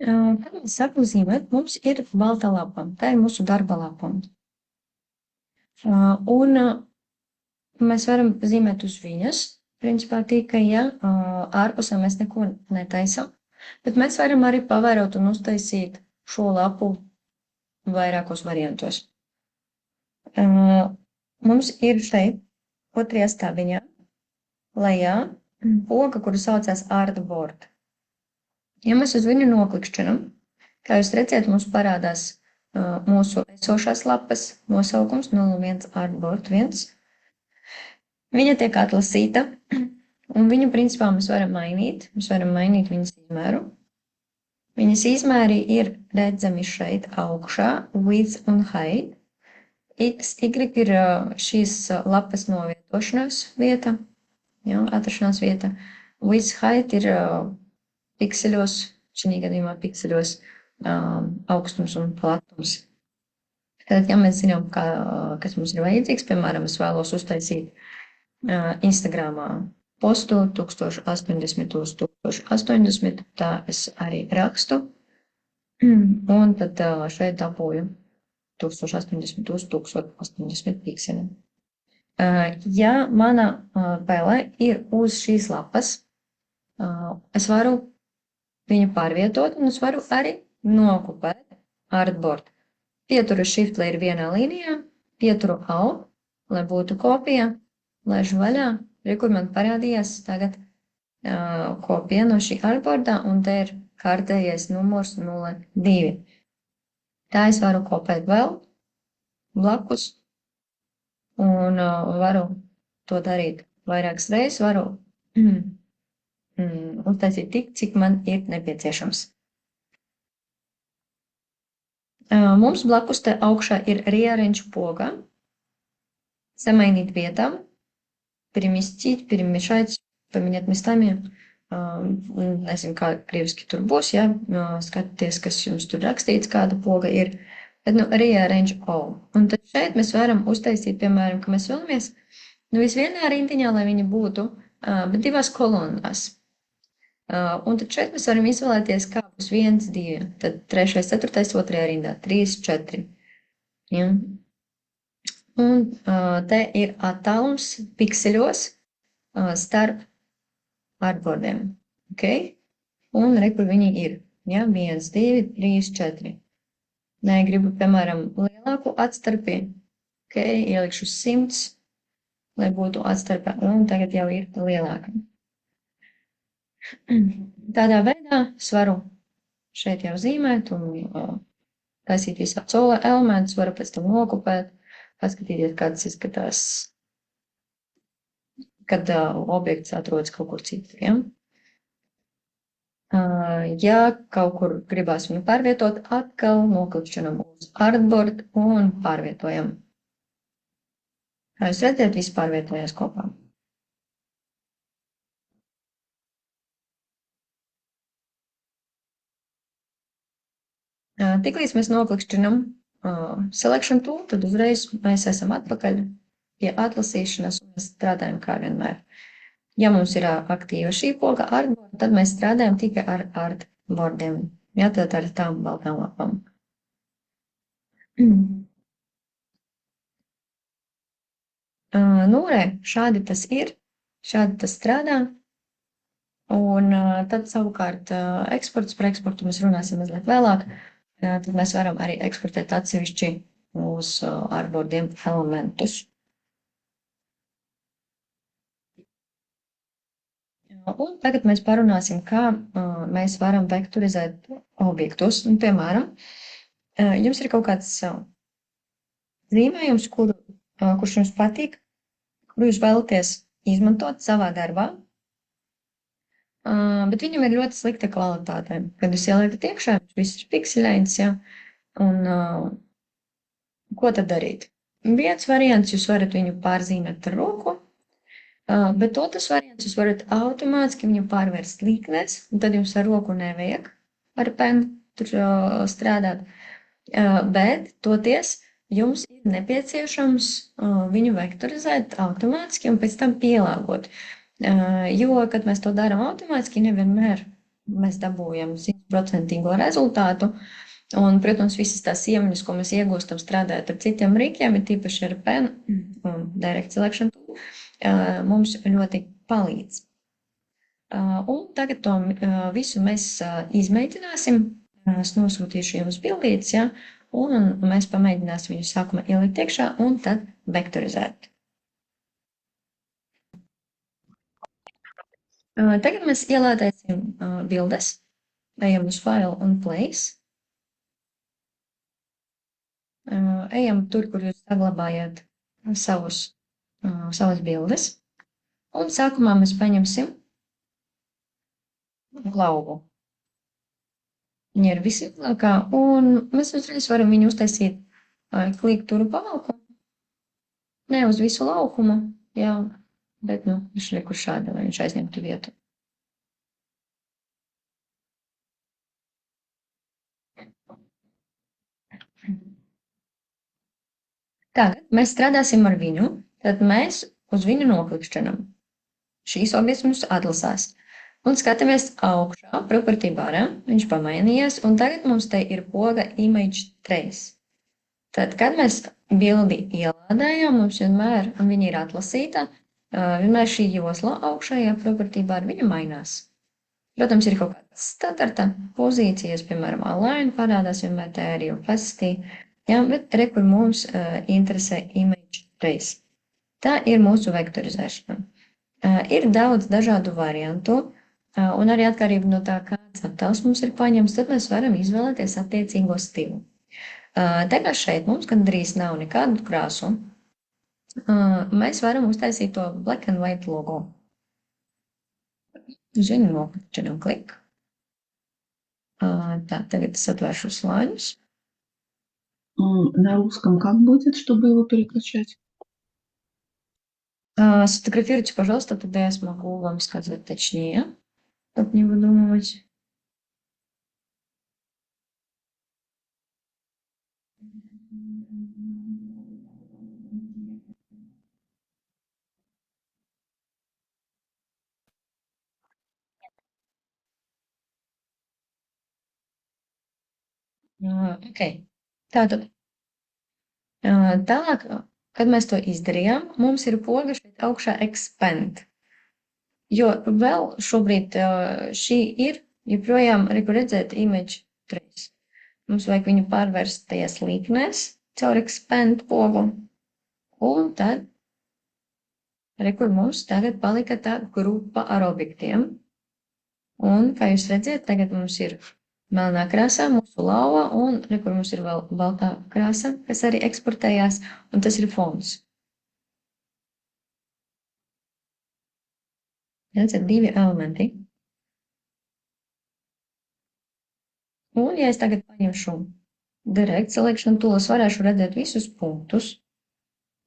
Kad mēs sākam zīmēt, mums ir balta lapa. Tā ir mūsu darba lapa. Un mēs varam zīmēt uz viņas, principā tikai, ja ārpusē mēs neko netaisam, bet mēs varam arī pavērot un uztaisīt šo lapu vairākos variantos. Mums ir šeit otrajā stāviņā lejā poga, kuru saucās Artboard. Ja mēs uz viņu noklikšķinam, kā jūs redzēt, mums parādās mūsu esošās lapas nosaukums 01 Artboard 1. Viņa tiek atlasīta, un viņu principā mēs varam mainīt viņas izmēru. Viņas izmēri ir redzami šeit augšā, width un height. X, Y ir šīs lapas novietošanās vieta, atrašanās vieta. Width height ir pikseļos, šī gadījumā pikseļos augstums un platums. Tad, ja mēs zinām, kas mums ir vajadzīgs, piemēram, es vēlos uztaisīt Instagramā postu 1080 uz 1080, tā es arī rakstu, un tad šeit dabūju 1080 uz 1080 pikseliem. Ja mana pele ir uz šīs lapas, es varu viņu pārvietot, un es varu arī nokopēt Artboard. Pieturu Shift, lai ir vienā līnijā, pieturu Alt, lai būtu kopija, laižu vaļā, kur man parādījās tagad kopija no šī Artboardā, un te ir kārtējais numurs 02. Tā es varu kopēt vēl blakus, un varu to darīt vairākas reizes, varu uztaisīt tik, cik man ir nepieciešams. Mums blakus te augšā ir rearrange poga, samainīt vietām, переместить, перемешать, поменять местами. Nezinu, kā krieviski tur būs, ja skatieties, kas jums tur rakstīts, kāda poga ir. Bet, rearrange all. Un tad šeit mēs varam uztaisīt, piemēram, ka mēs vēlamies, nevis vienā rindiņā, lai viņa būtu, bet divās kolonnās. Un tad šeit mēs varam izvēlēties, kā būs 1, 2, tad 3, 4, 2 rindā, 3, 4. Ja? Un te ir attālums pikseļos starp artboardiem. Okay? Un kur viņi ir. Ja? 1, 2, 3, 4. Nē, gribu, piemēram, lielāku atstarpi. Okay? Ielikšu 100, lai būtu atstarpe, un tagad jau ir lielāka. Tādā veidā es varu šeit jau zīmēt un taisīt visādus elementus, varu pēc tam nokopēt, paskatīties, kā tas izskatās, kad objekts atrodas kaut kur citur. Ja? Ja kaut kur gribās viņu pārvietot, atkal noklikšķinam uz Artboard un pārvietojam. Kā jūs redzat, viss pārvietojās kopā. Tiklīdz mēs noklikšķinam Selection Tool, tad uzreiz mēs esam atpakaļ pie atlasīšanas un mēs strādājam kā vienmēr. Ja mums ir aktīva šī poga Artboard, tad mēs strādājam tikai ar Artboardiem. Ja, tad ar tām baltām lapām. Šādi tas ir, šādi tas strādā. Un tad savukārt eksports par eksportu mēs runāsim mazliet vēlāk. Tad mēs varam arī eksportēt atsevišķi uz Artboardiem elementus. Un tagad mēs parunāsim, kā mēs varam vektorizēt objektus. Un, piemēram, jums ir kaut kāds zīmējums, kurš jums patīk, kuru jūs vēlaties izmantot savā darbā, bet viņam ir ļoti slikta kvalitāte. Kad jūs ieliekat iekšā, viss ir pikseļains, ja? Un ko tad darīt? Viens variants, jūs varat viņu pārzīmēt ar roku, bet otrs variants, jūs varat automātiski viņu pārvērst līknēs, un tad jums ar roku nevajag ar penu tur strādāt. Bet toties jums ir nepieciešams viņu vektorizēt automātiski un pēc tam pielāgot. Jo, kad mēs to darām automātiski, nevienmēr mēs dabūjam 100% rezultātu. Un, protams, visas tās iemaņas, ko mēs iegūstam strādājot ar citiem rīkiem, ir tīpaši ar PEN un Direct Selection Tool, mums ļoti palīdz. Un tagad to visu mēs izmēģināsim. Es nosūtīšu jums bildītes, ja, un mēs pamēģināsim viņu sākumā ielikt iekšā un tad vektorizēt. Tagad mēs ielādēsim bildes, ejam uz File un Place. Ejam tur, kur jūs saglabājat savas bildes. Un sākumā mēs paņemsim glaubu. Viņa ir visvieglākā, un mēs uzreiz varam viņu uztaisīt klikturu pavalku. Ne uz visu laukumu, jā, bet, viņš ir kur šādi, lai viņš aizņemtu vietu. Tagad mēs strādāsim ar viņu, tad mēs uz viņu noklikšķinam. Šīs objekts mums atlasās. Un skatāmies augšā, property barā, viņš pamainījies, un tagad mums te ir poga image trace. Tad, kad mēs bildi ielādējam, mums vienmēr, un viņa ir atlasīta, vienmēr šī josla augšējā property barā, viņa mainās. Protams, ir kaut kādas standarta pozīcijas, piemēram, align parādās vienmēr te arī opacity, jā, bet re, kur mums interesē image trace. Tā ir mūsu vektorizēšana. Ir daudz dažādu variantu, un arī atkarība no tā, kāds attēls mums ir paņemts, tad mēs varam izvēlēties attiecīgo stilu. Tagad šeit mums gandrīz nav nekādu krāsu. Mēs varam uztaisīt to black and white logo. Uz viņu noklikšķinam klik. Tā, tagad es atvēršu slāņus. На русском как будет, чтобы его переключать? Сфотографируйте, пожалуйста, тогда я смогу вам сказать точнее, как не выдумывать. Ok. Tātad, tālāk, kad mēs to izdarījām, mums ir poga šeit augšā expand. Jo vēl šobrīd šī ir joprojām, reku redzēt, image trace. Mums vajag viņu pārvērst tajās līknēs caur expand pogu. Un tad, reku mums tagad palika tā grupa ar objektiem. Un, kā jūs redzat, tagad mums ir melnā krāsā mūsu lauva, un rekur mums ir vēl baltā krāsa, kas arī eksportējās, un tas ir fons. Redzat, divi elementi. Un, ja es tagad paņemšu Direct Selection Tool, es varēšu redzēt visus punktus,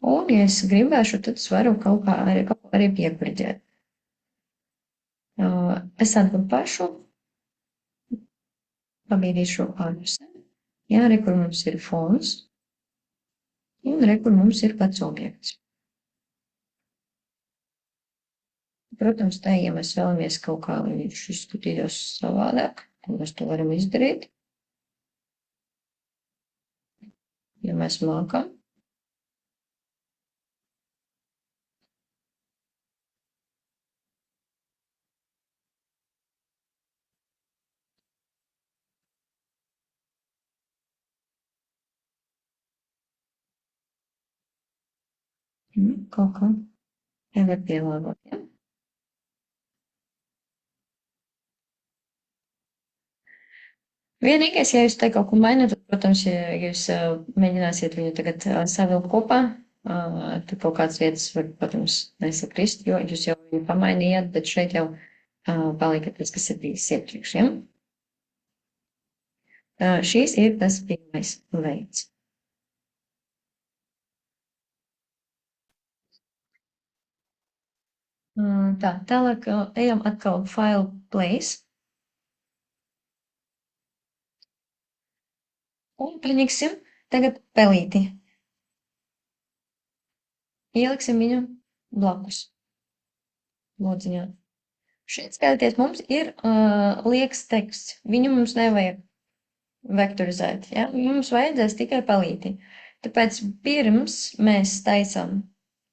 un, ja es gribēšu, tad es varu kaut kā arī piekuriģēt. Es atgrupēšu, pabīdīšu ārpusē. Jā, re, kur mums ir fons, un re, kur mums ir pats objekts. Protams, tā, ja mēs vēlamies kaut kā, lai viņš izskatītos savādāk, tad mēs to varam izdarīt. Ja mēs mākam. Kaut kā nevar pielāgot, ja? Vienīgais, ja jūs te kaut ko mainat, tad, protams, ja jūs mēģināsiet viņu tagad savilkt kopā, tad kaut kādas vietas var, protams, nesakrist, jo jūs jau viņu pamainījāt, bet šeit jau palika tas, kas ir bijis iepriekš, ja? Šīs ir tas pirmais veids. Tā, tālāk ejam atkal File Place. Un paņemsim tagad pelīti. Ieliksim viņu blakus lodziņā. Šeit skatieties, mums ir liekas teksts. Viņu mums nevajag vektorizēt. Ja? Mums vajadzēs tikai palīti. Tāpēc pirms mēs taisām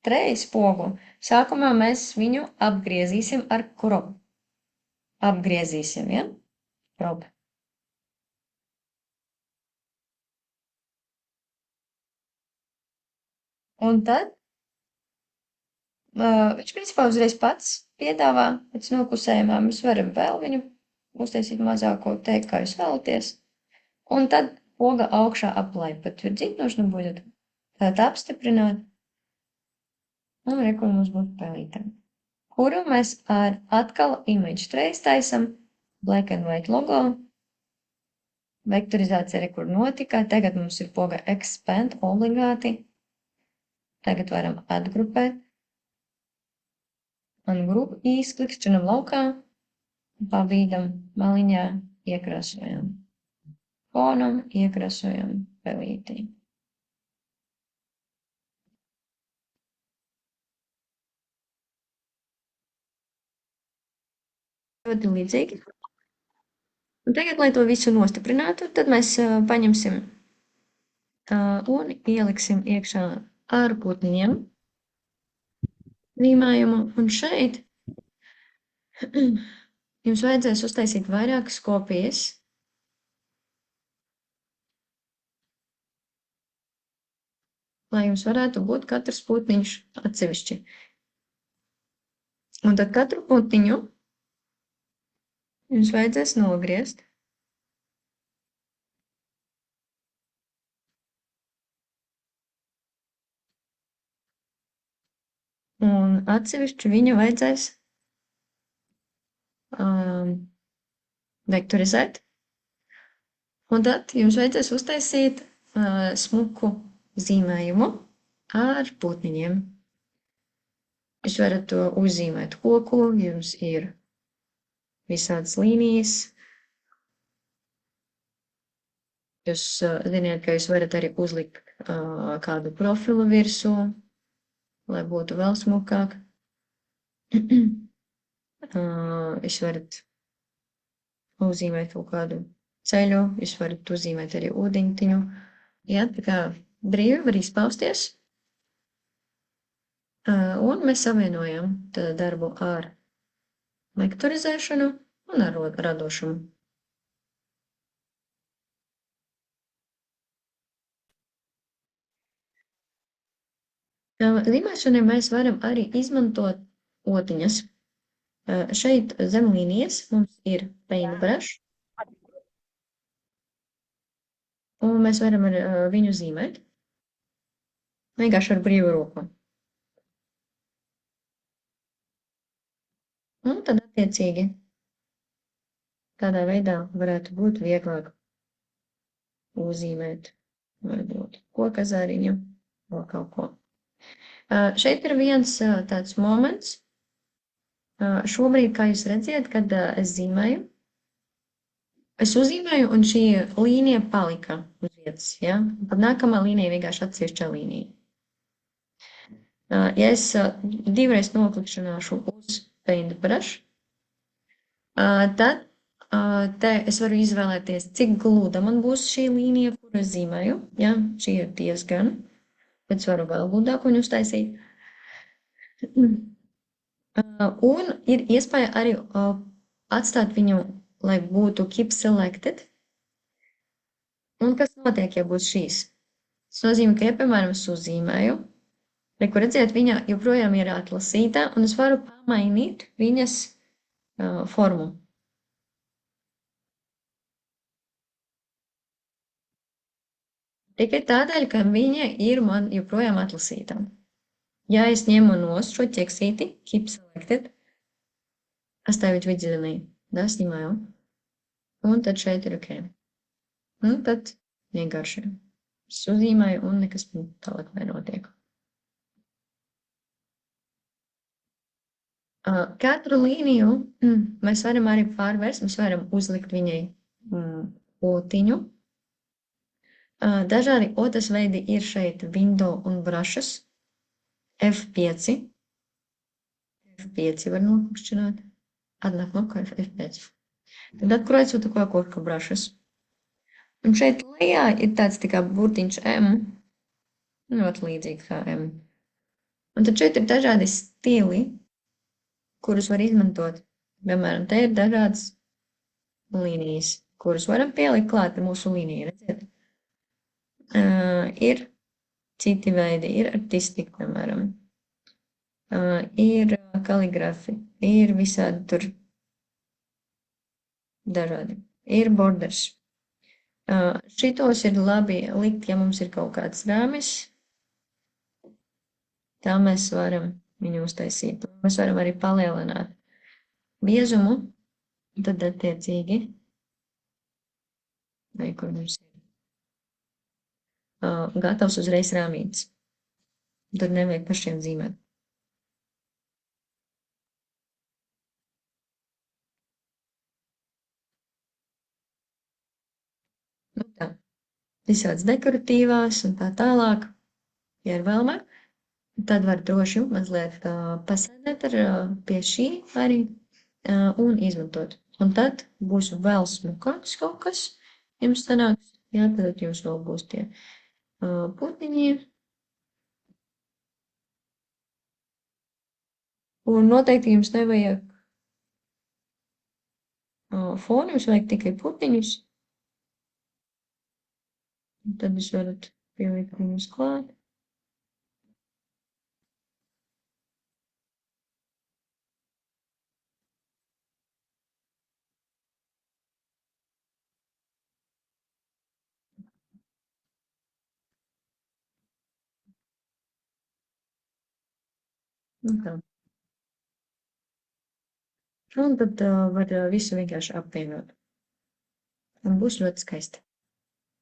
trejas pogu, sākumā mēs viņu apgriezīsim ar crop. Apgriezīsim, ja? Crop. Un tad viņš principā uzreiz pats piedāvā pēc noklusējumā. Mēs varam vēl viņu uztaisīt mazāko, teikt, kā jūs vēlaties. Un tad poga augšā apply подтвердить нужно будет. Tad apstiprināt. Un re, kur mums būtu pelīte. Kuru mēs ar atkal image trace taisam. Black and white logo. Vektorizācija re, kur notika. Tagad mums ir poga expand obligāti. Tagad varam atgrupēt. Un grupu izklikšķinam laukā. Pa vidam maliņā iekrasojam. Fonam iekrasojam pelītī. Ļoti līdzīgi. Un tagad, lai to visu nostiprinātu, tad mēs paņemsim un ieliksim iekšā ar putniņiem zīmējumu. Un šeit jums vajadzēs uztaisīt vairākas kopijas. Lai jums varētu būt katrs putniņš atsevišķi. Un tad katru putniņu jums vajadzēs nogriezt. Un atsevišķi viņu vajadzēs vektorizēt. Un tad jums vajadzēs uztaisīt smuku zīmējumu ar putniņiem. Jūs varat to uzzīmēt koku, jums ir visādas līnijas. Jūs ziniet, ka jūs varat arī uzlikt kādu profilu virsū, lai būtu vēl smukāk. Jūs varat uzzīmēt kaut kādu ceļu, jūs varat uzzīmēt arī ūdeņtiņu. Jā, tā kā brīvi var izpausties. Un mēs savienojam darbu ar vektorizēšanu un ar radošumu. Zīmēšanai mēs varam arī izmantot otiņas. Šeit zem līnijas mums ir paintbrush. Un mēs varam ar viņu zīmēt. Vienkārši ar brīvu roku. Un tad attiecīgi tādā veidā varētu būt vieglāk uzzīmēt. Varbūt koka zariņu vai kaut ko. Šeit ir viens tāds moments. Šobrīd, kā jūs redziet, kad es zīmēju, es uzzīmēju un šī līnija palika uz vietas. Ja? Tad nākamā līnija vienkārši atsevišķa līnija. Ja es divreiz noklikšķināšu uz paintbrush, tad te es varu izvēlēties, cik gluda man būs šī līnija, kuru es zīmēju. Ja? Šī ir diezgan. Bet es varu vēl gludāku viņu uztaisīt. Un ir iespēja arī atstāt viņu, lai būtu keep selected. Un kas notiek, ja būs šīs? Tas nozīmē, ka, ja, piemēram, es uzzīmēju, kur redziet, viņa joprojām ir atlasīta, un es varu pamainīt viņas formu. Tikai tādēļ, ka viņa ir man joprojām atlasīta. Ja es ņemu nost šo ķeksīti, keep selected, оставить выделенный, да, снимаю. Un tad šeit ir ok. Un tad vienkārši suzīmēju un nekas tālāk nenotiek. Katru līniju mēs varam arī pārvērst, mēs varam uzlikt viņai otiņu. Dažādi otas veidi ir šeit window un brushes. F5. F5 var noklikšķināt. Одна кнопка F5. Tad откроется вот такое окошко Brushes. Un šeit lejā ir tāds tā kā burtiņš M, ļoti līdzīgi kā M. Un tad šeit ir dažādi stili, kurus var izmantot. Piemēram, te ir dažādas līnijas, kuras varam pielikt klāt ar mūsu līniju, redziet? Ir citi veidi, ir artistika, piemēram. Ir kaligrafi, ir visādi tur dažādi. Ir borders. Šitos ir labi likt, ja mums ir kaut kāds rāmis. Tā mēs varam viņu uztaisīt. Mēs varam arī palielināt biezumu, tad attiecīgi, vai kur mums ir gatavs uzreiz rāmītis. Tur nevajag pašiem zīmēt. Nu tā, visāds dekoratīvās un tā tālāk, ja ir vēlme, tad var droši mazliet pasēdēt pie šī arī un izmantot. Un tad būs vēl smukāks kaut kas jums sanāks, jā, tad jums vēl būs tie putiņi. Un noteikti jums nevajag fonu, jums vajag tikai putiņus. Un tad jūs varat pielikt viņus klāt. Un tā. Un tad var visu vienkārši apvienot. Un būs ļoti skaisti.